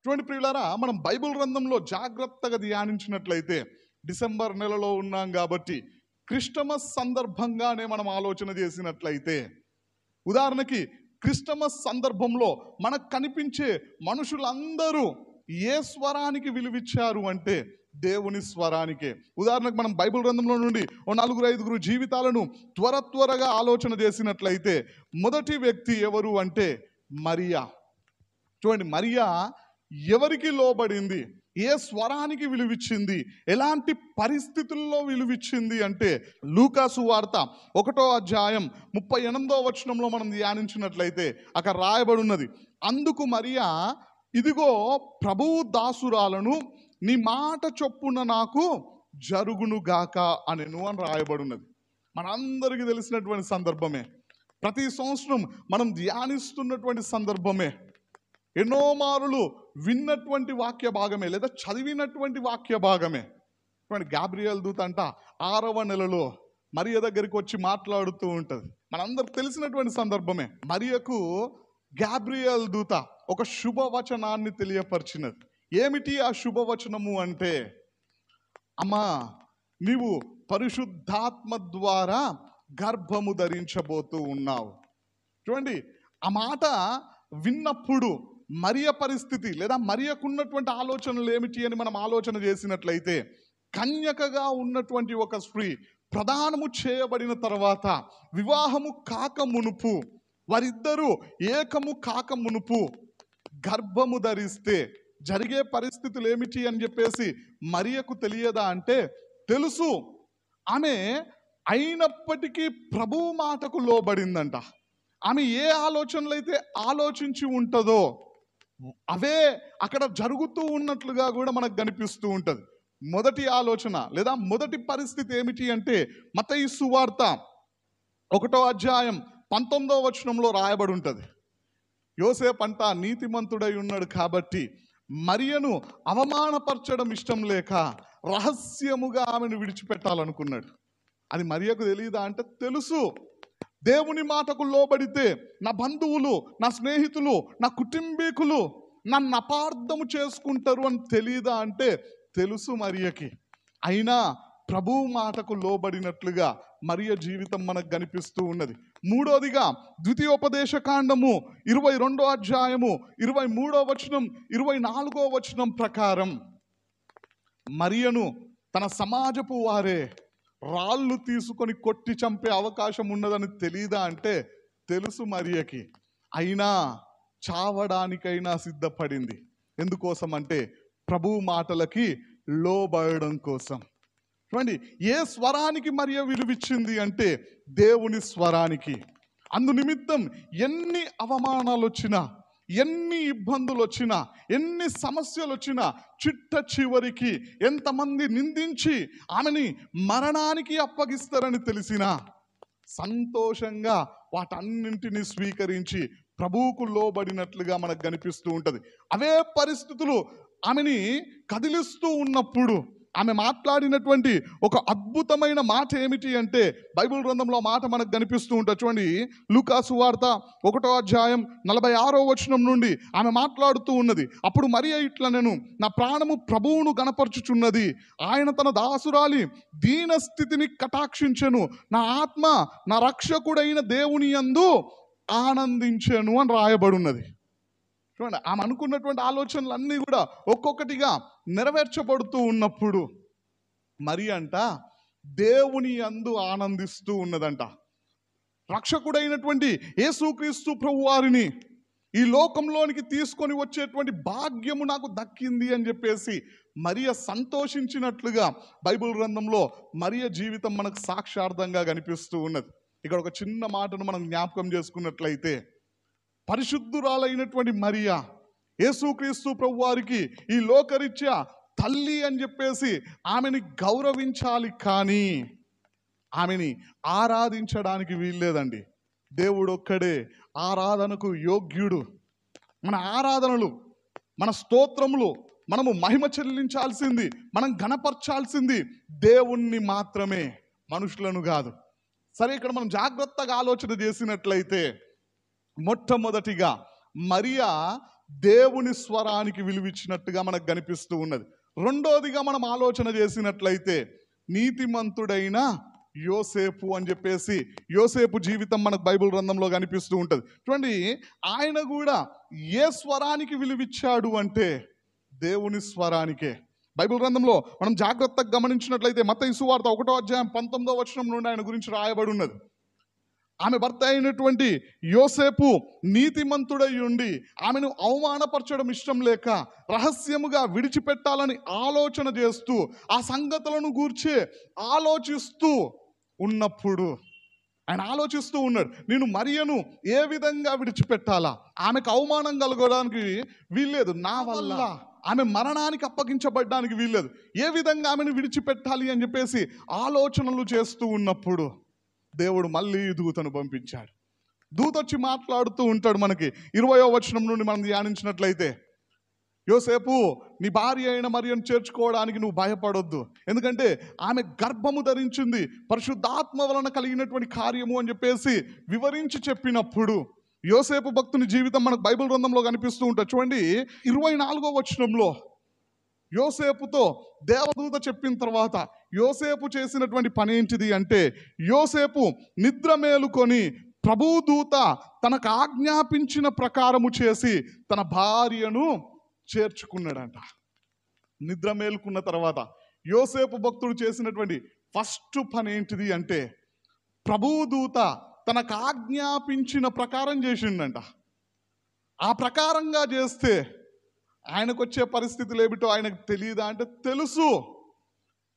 చూడండి ప్రియులారా, మనం బైబిల్ గ్రంథంలో జాగ్రత్తగా ధ్యానించినట్లయితే, డిసెంబర్ నెలలో ఉన్నాం కాబట్టి క్రిస్టమస్ సందర్భంగానే మనం ఆలోచన చేసినట్లయితే, ఉదాహరణకి క్రిస్టమస్ సందర్భంలో మనకు కనిపించే మనుషులందరూ ఏ స్వరానికి విలువిచ్చారు అంటే దేవుని స్వరానికే. ఉదాహరణకు మనం బైబిల్ గ్రంథంలో నుండి ఓ 4-5 జీవితాలను త్వరగా ఆలోచన చేసినట్లయితే, మొదటి వ్యక్తి ఎవరు అంటే మరియా. చూడండి, మరియా ఎవరికి లోబడింది, ఏ స్వరానికి విలువిచ్చింది, ఎలాంటి పరిస్థితుల్లో విలువిచ్చింది అంటే లూకా సువార్త 1వ అధ్యాయం 38వ వచనంలో మనం ధ్యానించినట్లయితే అక్కడ రాయబడి ఉన్నది, అందుకు మరియా, ఇదిగో ప్రభువు దాసురాలను, నీ మాట చొప్పున నాకు జరుగునుగాక అనెను అని రాయబడి ఉన్నది. మనందరికీ తెలిసినటువంటి సందర్భమే, ప్రతి సంవత్సరం మనం ధ్యానిస్తున్నటువంటి సందర్భమే, ఎన్నో మారులు విన్నటువంటి వాక్య భాగమే లేదా చదివినటువంటి వాక్య భాగమే. గాబ్రియల్ దూత అంట 6వ నెలలో మరియ దగ్గరికి వచ్చి మాట్లాడుతూ ఉంటుంది. మనందరికి తెలిసినటువంటి సందర్భమే. మరియకు గాబ్రియల్ దూత ఒక శుభవచనాన్ని తెలియపరిచినది. ఏమిటి ఆ శుభవచనము అంటే, అమ్మా, నీవు పరిశుద్ధాత్మ ద్వారా గర్భము ధరించబోతూ ఉన్నావు. చూడండి, ఆ మాట విన్నప్పుడు మరియ పరిస్థితి లేదా మరియకున్నటువంటి ఆలోచనలు ఏమిటి అని మనం ఆలోచన చేసినట్లయితే, కన్యకగా ఉన్నటువంటి ఒక స్త్రీ ప్రదానము చేయబడిన తర్వాత వివాహము కాక మునుపు, వారిద్దరూ ఏకము కాక మునుపు గర్భము ధరిస్తే జరిగే పరిస్థితులు ఏమిటి అని చెప్పేసి మరియకు తెలియదా అంటే తెలుసు. ఆమె అయినప్పటికీ ప్రభువు మాటకు లోబడిందంట. ఆమె ఏ ఆలోచనలు అయితే ఆలోచించి ఉంటుందో అవే అక్కడ జరుగుతూ ఉన్నట్లుగా కూడా మనకు కనిపిస్తూ ఉంటుంది. మొదటి ఆలోచన లేదా మొదటి పరిస్థితి ఏమిటి అంటే మత్తయి సువార్త 1వ అధ్యాయం 19వ వచనంలో రాయబడి ఉంటుంది, యోసేపు అంట నీతిమంతుడై ఉన్నాడు కాబట్టి మరియను అవమానపరచడం ఇష్టం లేక రహస్యముగా ఆమెను విడిచిపెట్టాలనుకున్నాడు. అది మరియకు తెలియదా అంటే తెలుసు. దేవుని మాటకు లోబడితే నా బంధువులు, నా స్నేహితులు, నా కుటుంబీకులు నన్ను అపార్థము చేసుకుంటారు అని తెలియదా అంటే తెలుసు మరియకి. అయినా ప్రభువు మాటకు లోబడినట్లుగా మరియ జీవితం మనకు కనిపిస్తూ ఉన్నది. మూడోదిగా ద్వితీయోపదేశ కాండము 22వ అధ్యాయము 23వ వచనం 24వ వచనం ప్రకారం మరియను తన సమాజపు వారే రాళ్ళు తీసుకొని కొట్టి చంపే అవకాశం ఉన్నదని తెలీదా అంటే తెలుసు మరియకి. అయినా చావడానికైనా సిద్ధపడింది. ఎందుకోసం అంటే ప్రభువు మాటలకి లోబడడం కోసం. చూడండి, ఏ స్వరానికి మరియ విలువిచ్చింది అంటే దేవుని స్వరానికి. అందు నిమిత్తం ఎన్ని అవమానాలు వచ్చినా, ఎన్ని ఇబ్బందులు వచ్చినా, ఎన్ని సమస్యలు వచ్చినా, చిట్ట చివరికి ఎంతమంది నిందించి ఆమెని మరణానికి అప్పగిస్తారని తెలిసినా సంతోషంగా వాటన్నింటినీ స్వీకరించి ప్రభువుకు లోబడినట్లుగా మనకు కనిపిస్తూ ఉంటుంది. అవే పరిస్థితులు ఆమెని కదిలిస్తూ ఉన్నప్పుడు ఆమె మాట్లాడినటువంటి ఒక అద్భుతమైన మాట ఏమిటి అంటే బైబిల్ గ్రంథంలో మాట మనకు కనిపిస్తూ ఉంటుంది. చూడండి, లూకా సువార్త 1వ అధ్యాయం 46వ వచనం నుండి ఆమె మాట్లాడుతూ ఉన్నది, అప్పుడు మరియ ఇట్లనెను, నా ప్రాణము ప్రభువును గణపరచుచున్నది, ఆయన తన దాసురాలి దీన స్థితిని కటాక్షించెను, నా ఆత్మ నా రక్షకుడైన దేవుని యందు ఆనందించెను అని రాయబడున్నది. చూడండి, ఆమె అనుకున్నటువంటి ఆలోచనలు అన్నీ కూడా ఒక్కొక్కటిగా నెరవేర్చబడుతూ ఉన్నప్పుడు మరి అంట దేవుని యందు ఆనందిస్తూ ఉన్నదంట. రక్షకుడైనటువంటి యేసుక్రీస్తు ప్రభువారిని ఈ లోకంలోనికి తీసుకొని వచ్చేటువంటి భాగ్యము నాకు దక్కింది అని చెప్పేసి మరియ సంతోషించినట్లుగా బైబిల్ గ్రంథంలో మరియ జీవితం మనకు సాక్షార్థంగా కనిపిస్తూ ఉన్నది. ఇక్కడ ఒక చిన్న మాటను మనం జ్ఞాపకం చేసుకున్నట్లయితే, పరిశుద్ధురాలైనటువంటి మరియా యేసుక్రీస్తు ప్రభువారికి ఈ లోకరీత్యా తల్లి అని చెప్పేసి ఆమెని గౌరవించాలి, కానీ ఆమెని ఆరాధించడానికి వీల్లేదండి. దేవుడు ఒక్కడే ఆరాధనకు యోగ్యుడు. మన ఆరాధనలు, మన స్తోత్రములు మనము మహిమ చెల్లించాల్సింది, మనం ఘనపరచాల్సింది దేవుణ్ణి మాత్రమే, మనుషులను కాదు. సరే, ఇక్కడ మనం జాగ్రత్తగా ఆలోచన చేసినట్లయితే మొట్టమొదటిగా మరియా దేవుని స్వరానికి విలువిచ్చినట్టుగా మనకు కనిపిస్తూ ఉన్నది. రెండోదిగా మనం ఆలోచన చేసినట్లయితే నీతిమంతుడైన యోసేపు అని చెప్పేసి యోసేపు జీవితం మనకు బైబిల్ గ్రంథంలో కనిపిస్తూ ఉంటుంది. చూడండి, ఆయన కూడా ఏ స్వరానికి విలువిచ్చాడు అంటే దేవుని స్వరానికే. బైబిల్ గ్రంథంలో మనం జాగ్రత్తగా గమనించినట్లయితే మత్తయి సువార్త 1వ అధ్యాయం 19వ వచనం నుండి ఆయన గురించి రాయబడి ఉన్నది. ఆమె భర్త అయినటువంటి యోసేపు నీతిమంతుడై ఉండి ఆమెను అవమానపరచడం ఇష్టం లేక రహస్యముగా విడిచిపెట్టాలని ఆలోచన చేస్తూ ఆ సంగతులను గూర్చి ఆలోచిస్తూ ఉన్నప్పుడు ఆయన ఆలోచిస్తూ ఉన్నాడు, నేను మరియను ఏ విధంగా విడిచిపెట్టాలా, ఆమెకు అవమానం కలగడానికి వీల్లేదు, నా వల్ల ఆమె మరణానికి అప్పగించబడ్డానికి వీల్లేదు, ఏ విధంగా ఆమెను విడిచిపెట్టాలి అని చెప్పేసి ఆలోచనలు చేస్తూ ఉన్నప్పుడు దేవుడు మళ్ళీ దూతను పంపించాడు. దూత వచ్చి మాట్లాడుతూ ఉంటాడు. మనకి 20వ వచనం నుండి మనం ధ్యానించినట్లయితే, యోసేపు, నీ భార్య అయిన మరియను చేర్చుకోవడానికి నువ్వు భయపడొద్దు, ఎందుకంటే ఆమె గర్భము ధరించింది పరిశుద్ధాత్మ వలన కలిగినటువంటి కార్యము అని చెప్పేసి వివరించి చెప్పినప్పుడు యోసేపు భక్తుని జీవితం మనకు బైబిల్ గ్రంథంలో కనిపిస్తూ ఉంటుంది. చూడండి, 24వ వచనంలో యోసేపుతో దేవదూత చెప్పిన తర్వాత యోసేపు చేసినటువంటి పని ఏంటిది అంటే, యోసేపు నిద్ర మేలుకొని ప్రభుదూత తనకు ఆజ్ఞాపించిన ప్రకారము చేసి తన భార్యను చేర్చుకున్నాడంట. నిద్ర మేలుకున్న తర్వాత యోసేపు భక్తుడు చేసినటువంటి ఫస్ట్ పని ఏంటిది అంటే, ప్రభుదూత తనకు ఆజ్ఞాపించిన ప్రకారం చేసిండంట. ఆ ప్రకారంగా చేస్తే ఆయనకు వచ్చే పరిస్థితులు ఏమిటో ఆయనకు తెలియదా అంటే తెలుసు.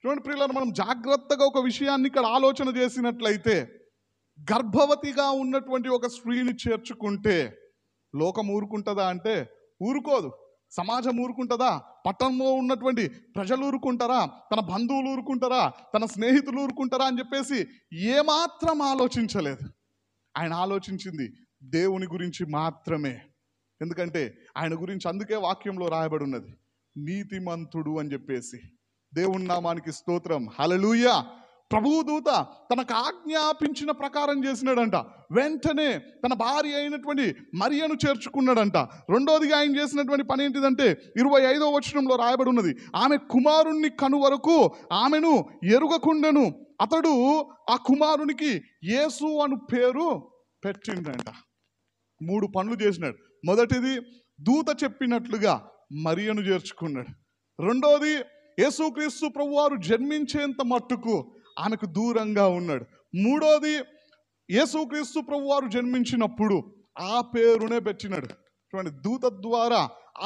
చూడండి ప్రియులారా, మనం జాగ్రత్తగా ఒక విషయాన్ని ఇక్కడ ఆలోచన చేసినట్లయితే, గర్భవతిగా ఉన్నటువంటి ఒక స్త్రీని చేర్చుకుంటే లోకం ఊరుకుంటుందా అంటే ఊరుకోదు. సమాజం ఊరుకుంటుందా? పట్టణంలో ఉన్నటువంటి ప్రజలు ఊరుకుంటారా? తన బంధువులు ఊరుకుంటారా? తన స్నేహితులు ఊరుకుంటారా అని చెప్పేసి ఏమాత్రం ఆలోచించలేదు. ఆయన ఆలోచించింది దేవుని గురించి మాత్రమే. ఎందుకంటే ఆయన గురించి అందుకే వాక్యంలో రాయబడి ఉన్నది, నీతిమంతుడు అని చెప్పేసి. దేవుని నామానికి స్తోత్రం, హల్లెలూయా. ప్రభుదూత తనకు ఆజ్ఞాపించిన ప్రకారం చేసినాడంట. వెంటనే తన భార్య అయినటువంటి మరియను చేర్చుకున్నాడంట. రెండోదిగా ఆయన చేసినటువంటి పని ఏంటిదంటే 25వ వచనంలో రాయబడి ఉన్నది, ఆమె కుమారుణ్ణి కను వరకు ఆమెను ఎరుగకుండెను, అతడు ఆ కుమారునికి యేసు అను పేరు పెట్టిండంట. 3 పనులు చేసినాడు. మొదటిది, దూత చెప్పినట్లుగా మరియను చేర్చుకున్నాడు. రెండోది, యేసుక్రీస్తు ప్రభువారు జన్మించేంత మట్టుకు ఆమెకు దూరంగా ఉన్నాడు. మూడోది, యేసుక్రీస్తు ప్రభువారు జన్మించినప్పుడు ఆ పేరునే పెట్టినాడు. చూడండి, దూత ద్వారా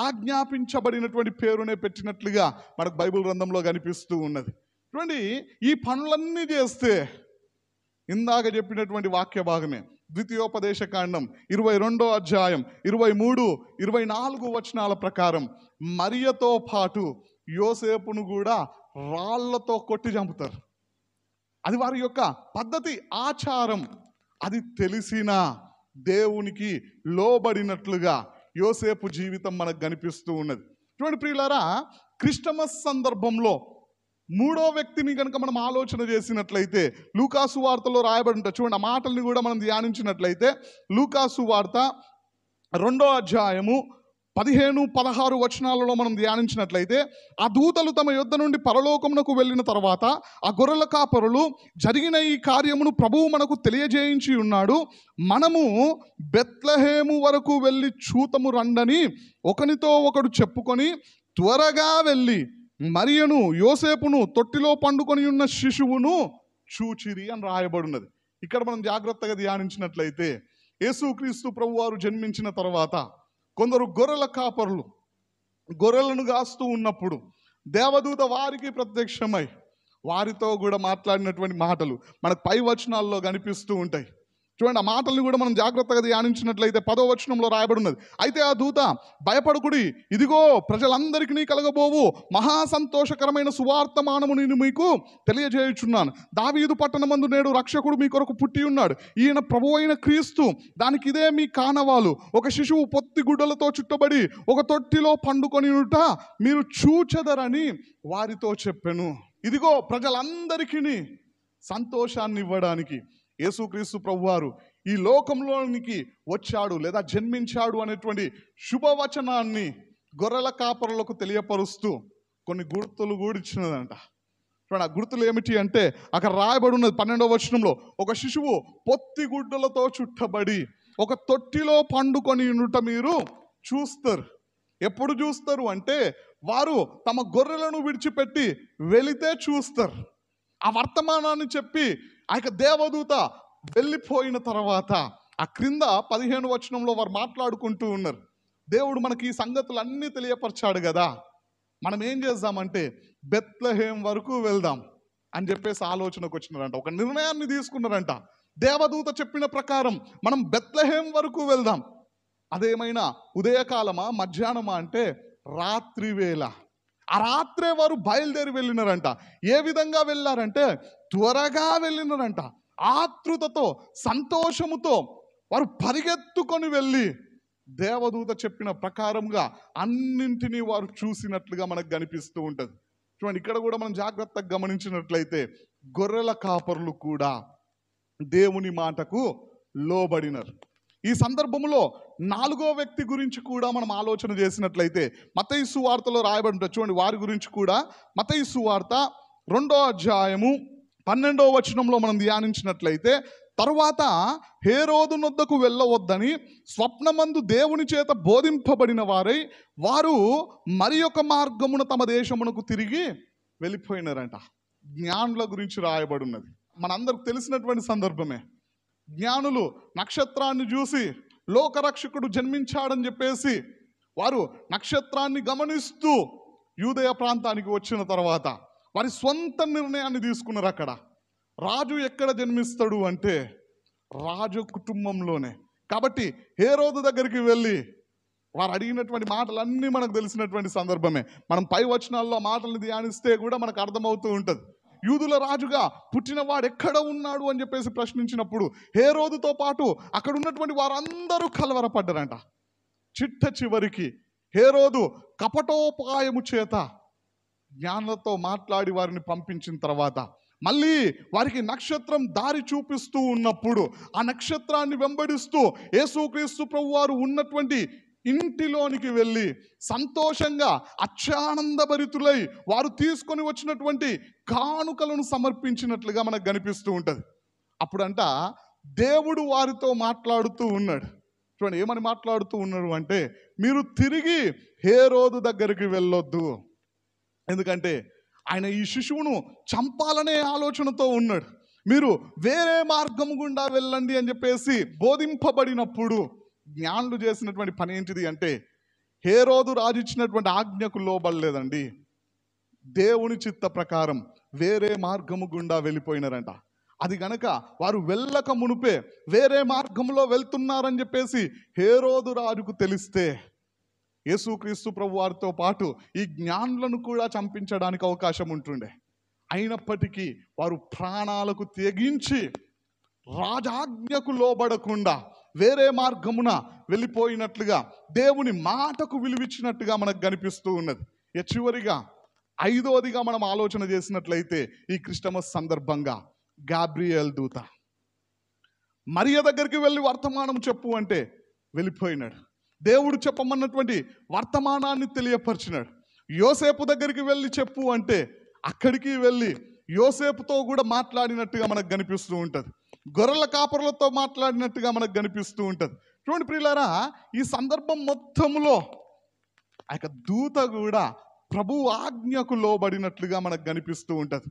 ఆజ్ఞాపించబడినటువంటి పేరునే పెట్టినట్లుగా మనకు బైబిల్ గ్రంథంలో కనిపిస్తూ ఉన్నది. చూడండి, ఈ పనులన్నీ చేస్తే ఇందాక చెప్పినటువంటి వాక్య భాగమే ద్వితీయోపదేశ కాండం 22వ అధ్యాయం 23, 24 వచనాల ప్రకారం మరియతో పాటు యోసేపును కూడా రాళ్లతో కొట్టి చంపుతారు. అది వారి యొక్క పద్ధతి, ఆచారం. అది తెలిసినా దేవునికి లోబడినట్లుగా యోసేపు జీవితం మనకు కనిపిస్తూ ఉన్నది. చూడండి ప్రియులారా, క్రిస్టమస్ సందర్భంలో 3వ వ్యక్తిని కనుక మనం ఆలోచన చేసినట్లయితే లూకాసు వార్తలో రాయబడి ఉంటుంది. చూడండి, ఆ మాటల్ని కూడా మనం ధ్యానించినట్లయితే లూకాసు వార్త 2వ అధ్యాయము 15, 16 వచనాలలో మనం ధ్యానించినట్లయితే, ఆ దూతలు తమ యొద్ద నుండి పరలోకమునకు వెళ్ళిన తర్వాత ఆ గొర్రెల కాపరులు, జరిగిన ఈ కార్యమును ప్రభువు మనకు తెలియజేయించి ఉన్నాడు, మనము బెత్లెహేము వరకు వెళ్ళి చూతము రండని ఒకనితో ఒకడు చెప్పుకొని త్వరగా వెళ్ళి మరియను యోసేపును తొట్టిలో పండుకొని ఉన్న శిశువును చూచిరి అని రాయబడినది. ఇక్కడ మనం జాగ్రత్తగా ధ్యానించినట్లయితే, యేసుక్రీస్తు ప్రభువారు జన్మించిన తర్వాత కొందరు గొర్రెల కాపరులు గొర్రెలను కాస్తూ ఉన్నప్పుడు దేవదూత వారికి ప్రత్యక్షమై వారితో కూడా మాట్లాడినటువంటి మాటలు మనకు పై వచనాల్లో కనిపిస్తూ ఉంటాయి. చూడండి, ఆ మాటల్ని కూడా మనం జాగ్రత్తగా ధ్యానించినట్లయితే 10వ వచనంలో రాయబడి ఉన్నది, అయితే ఆ దూత, భయపడకుడి, ఇదిగో ప్రజలందరికీ కలగబోవు మహా సంతోషకరమైన సువార్తమానము నేను మీకు తెలియజేయుచున్నాను. దావీదు పట్టణమందు నేడు రక్షకుడు మీ కొరకు పుట్టి ఉన్నాడు, ఈయన ప్రభువైన అయిన క్రీస్తు. దానికి ఇదే మీ కానవాలు, ఒక శిశువు పొత్తి గుడ్డలతో చుట్టబడి ఒక తొట్టిలో పండుకొని ఉంట మీరు చూచెదరని వారితో చెప్పెను. ఇదిగో ప్రజలందరికీ సంతోషాన్ని ఇవ్వడానికి యేసుక్రీస్తు ప్రభువారు ఈ లోకంలోనికి వచ్చాడు లేదా జన్మించాడు అనేటువంటి శుభవచనాన్ని గొర్రెల కాపరులకు తెలియపరుస్తూ కొన్ని గుర్తులు కూడా ఇచ్చినదంట. చూడండి, ఆ గుర్తులు ఏమిటి అంటే అక్కడ రాయబడి ఉన్నది 12వ వచనంలో, ఒక శిశువు పొత్తి గుడ్డలతో చుట్టబడి ఒక తొట్టిలో పండుకొని ఉండుట మీరు చూస్తారు. ఎప్పుడు చూస్తారు అంటే వారు తమ గొర్రెలను విడిచిపెట్టి వెళితే చూస్తారు. ఆ వర్తమానాన్ని చెప్పి ఆ యొక్క దేవదూత వెళ్ళిపోయిన తర్వాత ఆ క్రింద 15వ వచనంలో వారు మాట్లాడుకుంటూ ఉన్నారు. దేవుడు మనకి ఈ సంగతులు అన్నీ తెలియపరిచాడు కదా, మనం ఏం చేద్దామంటే బెత్లెహేం వరకు వెళ్దాం అని చెప్పేసి ఆలోచనకు వచ్చినారంట. ఒక నిర్ణయాన్ని తీసుకున్నారంట. దేవదూత చెప్పిన ప్రకారం మనం బెత్లెహేం వరకు వెళ్దాం. అదేమైనా ఉదయకాలమా మధ్యాహ్నమా అంటే రాత్రి వేళ. ఆ రాత్రే వారు బయలుదేరి వెళ్ళినారంట. ఏ విధంగా వెళ్ళారంటే త్వరగా వెళ్ళినారంట. ఆతృతతో సంతోషముతో వారు పరిగెత్తుకొని వెళ్ళి దేవదూత చెప్పిన ప్రకారంగా అన్నింటినీ వారు చూసినట్లుగా మనకు కనిపిస్తూ ఉంటుంది. చూడండి, ఇక్కడ కూడా మనం జాగ్రత్తగా గమనించినట్లయితే గొర్రెల కాపరులు కూడా దేవుని మాటకు లోబడినారు. ఈ సందర్భంలో 4వ వ్యక్తి గురించి కూడా మనం ఆలోచన చేసినట్లయితే మత్తయి సువార్తలో రాయబడి ఉంటుంది. చూడండి, వారి గురించి కూడా మత్తయి సువార్త 2వ అధ్యాయము 12వ వచనంలో మనం ధ్యానించినట్లయితే, తరువాత హేరోదు నొద్దకు వెళ్ళవద్దని స్వప్నమందు దేవుని చేత బోధింపబడిన వారై వారు మరి ఒక మార్గమున తమ దేశమునకు తిరిగి వెళ్ళిపోయినారంట. జ్ఞానుల గురించి రాయబడి ఉన్నది. మనందరికి తెలిసినటువంటి సందర్భమే. జ్ఞానులు నక్షత్రాన్ని చూసి లోకరక్షకుడు జన్మించాడని చెప్పేసి వారు నక్షత్రాన్ని గమనిస్తూ యూదయ ప్రాంతానికి వచ్చిన తర్వాత వారి స్వంత నిర్ణయాన్ని తీసుకున్నారు. అక్కడ రాజు ఎక్కడ జన్మిస్తాడు అంటే రాజు కుటుంబంలోనే. కాబట్టి హేరోదు దగ్గరికి వెళ్ళి వారు అడిగినటువంటి మాటలన్నీ మనకు తెలిసినటువంటి సందర్భమే. మనం పై వచనాల్లో మాటలను ధ్యానిస్తే కూడా మనకు అర్థమవుతూ ఉంటుంది. యూదుల రాజుగా పుట్టినవాడు ఎక్కడ ఉన్నాడు అని చెప్పేసి ప్రశ్నించినప్పుడు హేరోదుతో పాటు అక్కడ ఉన్నటువంటి వారందరూ కలవరపడ్డారంట. చిట్ట చివరికి హేరోదు కపటోపాయము చేత జ్ఞానులతో మాట్లాడి వారిని పంపించిన తర్వాత మళ్ళీ వారికి నక్షత్రం దారి చూపిస్తూ ఉన్నప్పుడు ఆ నక్షత్రాన్ని వెంబడిస్తూ యేసుక్రీస్తు ప్రభువారు ఉన్నటువంటి ఇంటిలోనికి వెళ్ళి సంతోషంగా అత్యానందభరితులై వారు తీసుకొని వచ్చినటువంటి కానుకలను సమర్పించినట్లుగా మనకు కనిపిస్తూ ఉంటుంది. అప్పుడంట దేవుడు వారితో మాట్లాడుతూ ఉన్నాడు. చూడండి, ఏమని మాట్లాడుతూ ఉన్నాడు అంటే, మీరు తిరిగి హేరోదు దగ్గరికి వెళ్ళొద్దు, ఎందుకంటే ఆయన ఈ శిశువును చంపాలనే ఆలోచనతో ఉన్నాడు. మీరు వేరే మార్గం గుండా వెళ్ళండి అని చెప్పేసి బోధింపబడినప్పుడు జ్ఞానులు చేసినటువంటి పని ఏంటిది అంటే హేరోదు రాజు ఇచ్చినటువంటి ఆజ్ఞకు లోబడలేదండి. దేవుని చిత్త ప్రకారం వేరే మార్గము గుండా వెళ్ళిపోయినారంట. అది గనక వారు వెళ్ళక మునుపే వేరే మార్గంలో వెళ్తున్నారని చెప్పేసి హేరోదు రాజుకు తెలిస్తే యేసుక్రీస్తు ప్రభు వారితో పాటు ఈ జ్ఞానులను కూడా చంపించడానికి అవకాశం ఉంటుండే. అయినప్పటికీ వారు ప్రాణాలకు తెగించి రాజాజ్ఞకు లోబడకుండా వేరే మార్గమున వెళ్ళిపోయినట్లుగా దేవుని మాటకు విలువిచ్చినట్టుగా మనకు కనిపిస్తూ ఉన్నది. చివరిగా 5వదిగా మనం ఆలోచన చేసినట్లయితే ఈ క్రిస్టమస్ సందర్భంగా గాబ్రియేల్ దూత మరియ దగ్గరికి వెళ్ళి వర్తమానం చెప్పు అంటే వెళ్ళిపోయినాడు. దేవుడు చెప్పమన్నటువంటి వర్తమానాన్ని తెలియపరిచినాడు. యోసేపు దగ్గరికి వెళ్ళి చెప్పు అంటే అక్కడికి వెళ్ళి యోసేపుతో కూడా మాట్లాడినట్టుగా మనకు కనిపిస్తూ ఉంటుంది. గొర్రెల కాపరులతో మాట్లాడినట్టుగా మనకు కనిపిస్తూ ఉంటుంది. చూడండి ప్రియులారా, ఈ సందర్భం మొత్తంలో ఆ యొక్క దూత కూడా ప్రభు ఆజ్ఞకు లోబడినట్లుగా మనకు కనిపిస్తూ ఉంటుంది.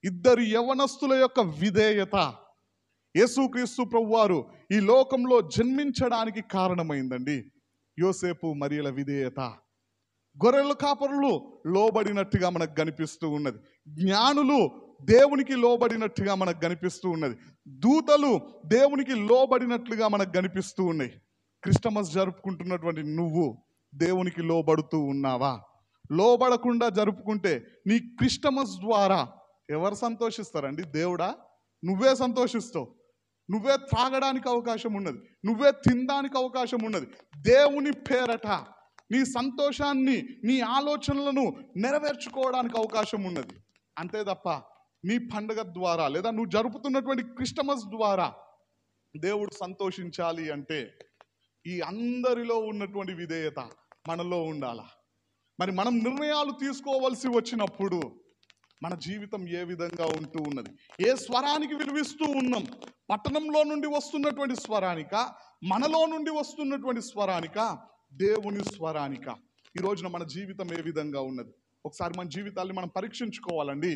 ఇద్దరు యవనస్తుల యొక్క విధేయత యేసుక్రీస్తు ప్రభువారు ఈ లోకంలో జన్మించడానికి కారణమైందండి. యోసేపు మరియల విధేయత, గొర్రెల కాపరులు లోబడినట్టుగా మనకు కనిపిస్తూ ఉన్నది. జ్ఞానులు దేవునికి లోబడినట్టుగా మనకు కనిపిస్తూ ఉన్నది. దూతలు దేవునికి లోబడినట్లుగా మనకు కనిపిస్తూ ఉన్నాయి. క్రిస్టమస్ జరుపుకుంటున్నటువంటి నువ్వు దేవునికి లోబడుతూ ఉన్నావా? లోబడకుండా జరుపుకుంటే నీ క్రిస్టమస్ ద్వారా ఎవరు సంతోషిస్తారండి? దేవుడా? నువ్వే సంతోషిస్తావు. నువ్వే త్రాగడానికి అవకాశం ఉన్నది, నువ్వే తినడానికి అవకాశం ఉన్నది. దేవుని పేరట నీ సంతోషాన్ని, నీ ఆలోచనలను నెరవేర్చుకోవడానికి అవకాశం ఉన్నది. అంతే తప్ప నీ పండుగ ద్వారా లేదా నువ్వు జరుపుతున్నటువంటి క్రిస్టమస్ ద్వారా దేవుడు సంతోషించాలి అంటే ఈ అందరిలో ఉన్నటువంటి విధేయత మనలో ఉండాలా. మరి మనం నిర్ణయాలు తీసుకోవాల్సి వచ్చినప్పుడు మన జీవితం ఏ విధంగా ఉంటూ ఉన్నది, ఏ స్వరానికి విలువిస్తూ ఉన్నాం? పట్టణంలో నుండి వస్తున్నటువంటి స్వరానిక, మనలో నుండి వస్తున్నటువంటి స్వరానిక, దేవుని స్వరానిక? ఈ రోజున మన జీవితం ఏ విధంగా ఉన్నది? ఒకసారి మన జీవితాన్ని మనం పరీక్షించుకోవాలండి.